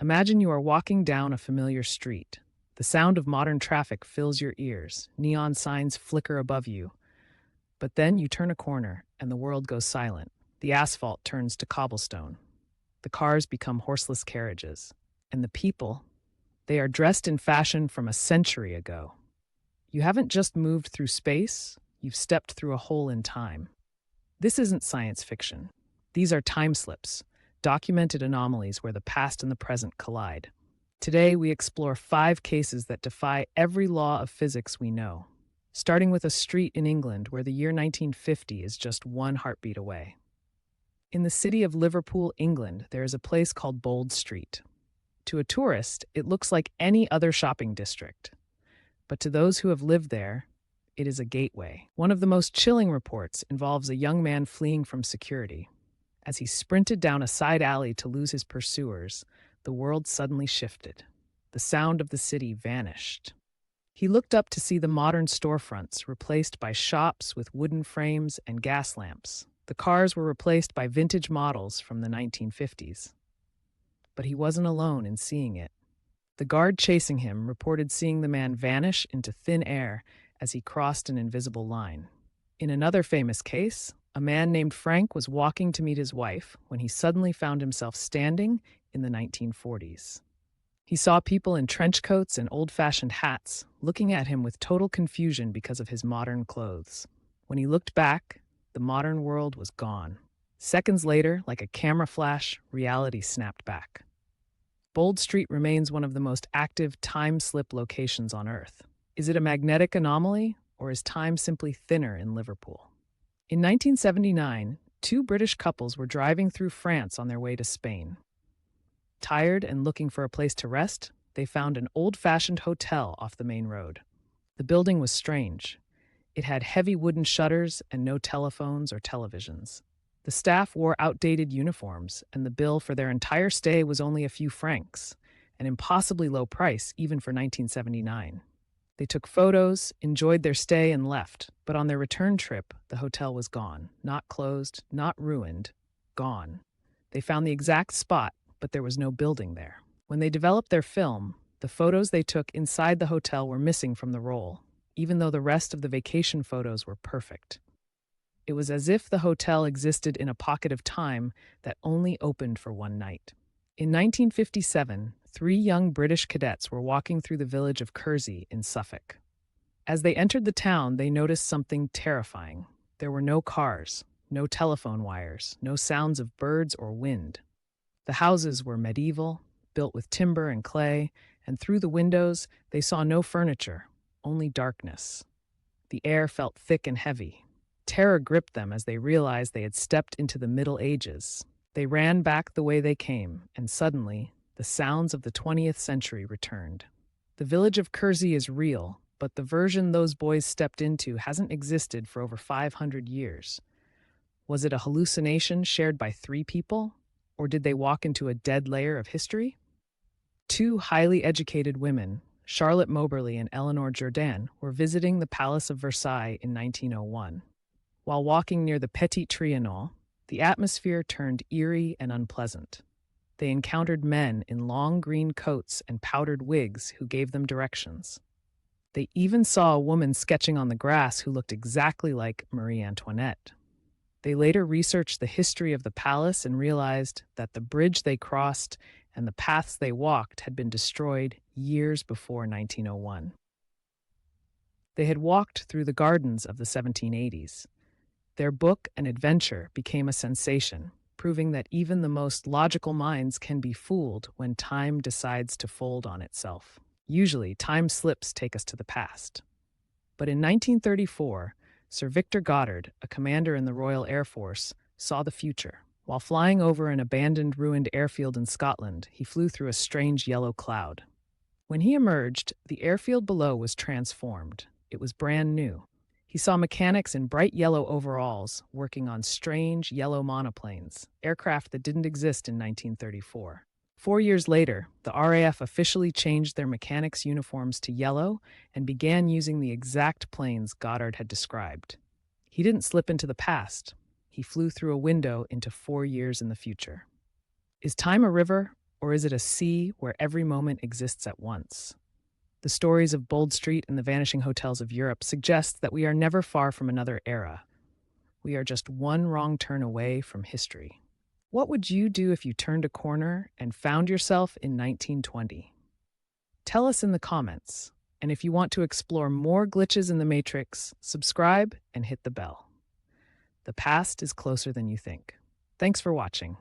Imagine you are walking down a familiar street. The sound of modern traffic fills your ears, neon signs flicker above you. But then you turn a corner and the world goes silent. The asphalt turns to cobblestone. The cars become horseless carriages. And the people, they are dressed in fashion from a century ago. You haven't just moved through space, you've stepped through a hole in time. This isn't science fiction. These are time slips, documented anomalies where the past and the present collide. Today, we explore 5 cases that defy every law of physics we know, starting with a street in England where the year 1950 is just one heartbeat away. In the city of Liverpool, England, there is a place called Bold Street. To a tourist, it looks like any other shopping district. But to those who have lived there, it is a gateway. One of the most chilling reports involves a young man fleeing from security. As he sprinted down a side alley to lose his pursuers, the world suddenly shifted. The sound of the city vanished. He looked up to see the modern storefronts replaced by shops with wooden frames and gas lamps. The cars were replaced by vintage models from the 1950s. But he wasn't alone in seeing it. The guard chasing him reported seeing the man vanish into thin air as he crossed an invisible line. In another famous case, a man named Frank was walking to meet his wife when he suddenly found himself standing in the 1940s. He saw people in trench coats and old-fashioned hats looking at him with total confusion because of his modern clothes. When he looked back, the modern world was gone. Seconds later, like a camera flash, reality snapped back. Bold Street remains one of the most active time-slip locations on Earth. Is it a magnetic anomaly, or is time simply thinner in Liverpool? In 1979, 2 British couples were driving through France on their way to Spain. Tired and looking for a place to rest, they found an old-fashioned hotel off the main road. The building was strange. It had heavy wooden shutters and no telephones or televisions. The staff wore outdated uniforms, and the bill for their entire stay was only a few francs, an impossibly low price even for 1979. They took photos, enjoyed their stay, and left, but on their return trip, the hotel was gone. Not closed, not ruined, gone. They found the exact spot, but there was no building there. When they developed their film, the photos they took inside the hotel were missing from the roll, even though the rest of the vacation photos were perfect. It was as if the hotel existed in a pocket of time that only opened for one night. In 1957, 3 young British cadets were walking through the village of Kersey in Suffolk. As they entered the town, they noticed something terrifying. There were no cars, no telephone wires, no sounds of birds or wind. The houses were medieval, built with timber and clay, and through the windows, they saw no furniture, only darkness. The air felt thick and heavy. Terror gripped them as they realized they had stepped into the Middle Ages. They ran back the way they came, and suddenly, the sounds of the 20th century returned. The village of Kersey is real, but the version those boys stepped into hasn't existed for over 500 years. Was it a hallucination shared by 3 people? Or did they walk into a dead layer of history? 2 highly educated women, Charlotte Moberly and Eleanor Jourdan, were visiting the Palace of Versailles in 1901. While walking near the Petit Trianon, the atmosphere turned eerie and unpleasant. They encountered men in long green coats and powdered wigs who gave them directions. They even saw a woman sketching on the grass who looked exactly like Marie Antoinette. They later researched the history of the palace and realized that the bridge they crossed and the paths they walked had been destroyed years before 1901. They had walked through the gardens of the 1780s. Their book, An Adventure, became a sensation, proving that even the most logical minds can be fooled when time decides to fold on itself. Usually, time slips take us to the past. But in 1934, Sir Victor Goddard, a commander in the Royal Air Force, saw the future. While flying over an abandoned ruined airfield in Scotland, he flew through a strange yellow cloud. When he emerged, the airfield below was transformed. It was brand new. He saw mechanics in bright yellow overalls working on strange yellow monoplanes, aircraft that didn't exist in 1934. 4 years later, the RAF officially changed their mechanics' uniforms to yellow and began using the exact planes Goddard had described. He didn't slip into the past. He flew through a window into 4 years in the future. Is time a river, or is it a sea where every moment exists at once? The stories of Bold Street and the vanishing hotels of Europe suggest that we are never far from another era. We are just one wrong turn away from history. What would you do if you turned a corner and found yourself in 1920? Tell us in the comments. And if you want to explore more glitches in the Matrix, subscribe and hit the bell. The past is closer than you think. Thanks for watching.